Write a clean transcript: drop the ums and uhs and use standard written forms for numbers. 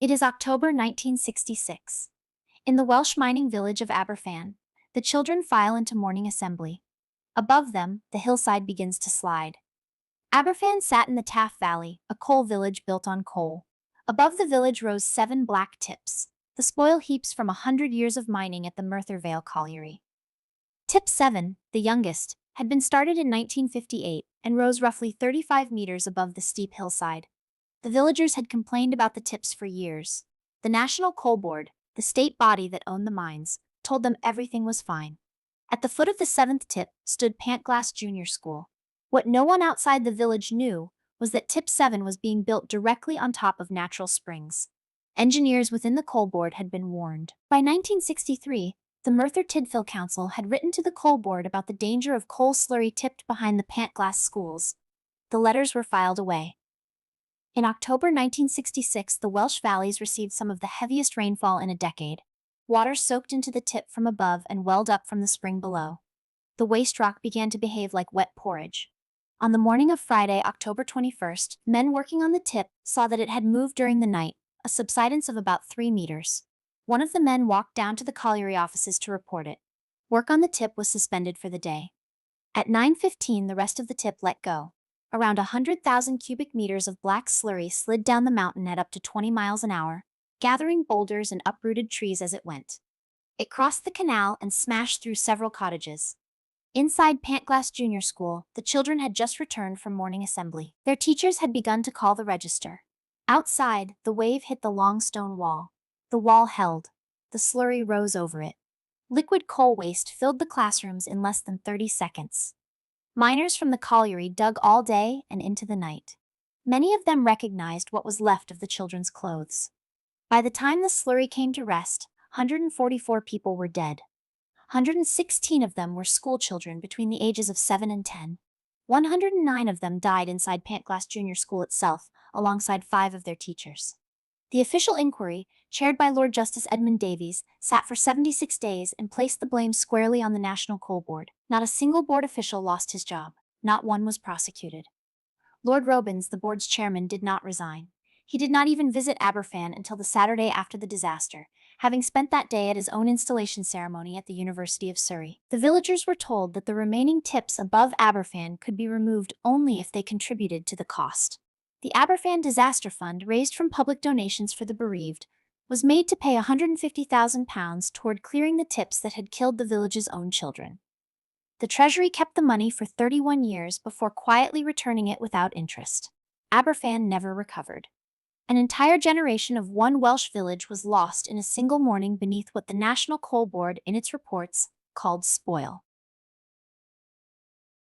It is October 1966. In the Welsh mining village of Aberfan, the children file into morning assembly. Above them, the hillside begins to slide. Aberfan sat in the Taff Valley, a coal village built on coal. Above the village rose 7 black tips, the spoil heaps from 100 years of mining at the Merthyr Vale Colliery. Tip 7, the youngest, had been started in 1958 and rose roughly 35 meters above the steep hillside. The villagers had complained about the tips for years. The National Coal Board, the state body that owned the mines, told them everything was fine. At the foot of the 7th tip stood Pantglas Junior School. What no one outside the village knew was that Tip 7 was being built directly on top of natural springs. Engineers within the Coal Board had been warned. By 1963, the Merthyr Tydfil Council had written to the Coal Board about the danger of coal slurry tipped behind the Pantglas schools. The letters were filed away. In October 1966, the Welsh valleys received some of the heaviest rainfall in a decade. Water soaked into the tip from above and welled up from the spring below. The waste rock began to behave like wet porridge. On the morning of Friday, October 21st, men working on the tip saw that it had moved during the night, a subsidence of about 3 meters. One of the men walked down to the colliery offices to report it. Work on the tip was suspended for the day. At 9:15, the rest of the tip let go. Around 100,000 cubic meters of black slurry slid down the mountain at up to 20 miles an hour, gathering boulders and uprooted trees as it went. It crossed the canal and smashed through several cottages. Inside Pantglas Junior School, the children had just returned from morning assembly. Their teachers had begun to call the register. Outside, the wave hit the long stone wall. The wall held. The slurry rose over it. Liquid coal waste filled the classrooms in less than 30 seconds. Miners from the colliery dug all day and into the night. Many of them recognized what was left of the children's clothes. By the time the slurry came to rest, 144 people were dead. 116 of them were schoolchildren between the ages of 7 and 10. 109 of them died inside Pantglas Junior School itself, alongside 5 of their teachers. The official inquiry, chaired by Lord Justice Edmund Davies, sat for 76 days and placed the blame squarely on the National Coal Board. Not a single board official lost his job. Not one was prosecuted. Lord Robins, the board's chairman, did not resign. He did not even visit Aberfan until the Saturday after the disaster, having spent that day at his own installation ceremony at the University of Surrey. The villagers were told that the remaining tips above Aberfan could be removed only if they contributed to the cost. The Aberfan Disaster Fund, raised from public donations for the bereaved, was made to pay £150,000 toward clearing the tips that had killed the village's own children. The Treasury kept the money for 31 years before quietly returning it without interest. Aberfan never recovered. An entire generation of one Welsh village was lost in a single morning beneath what the National Coal Board, in its reports, called spoil.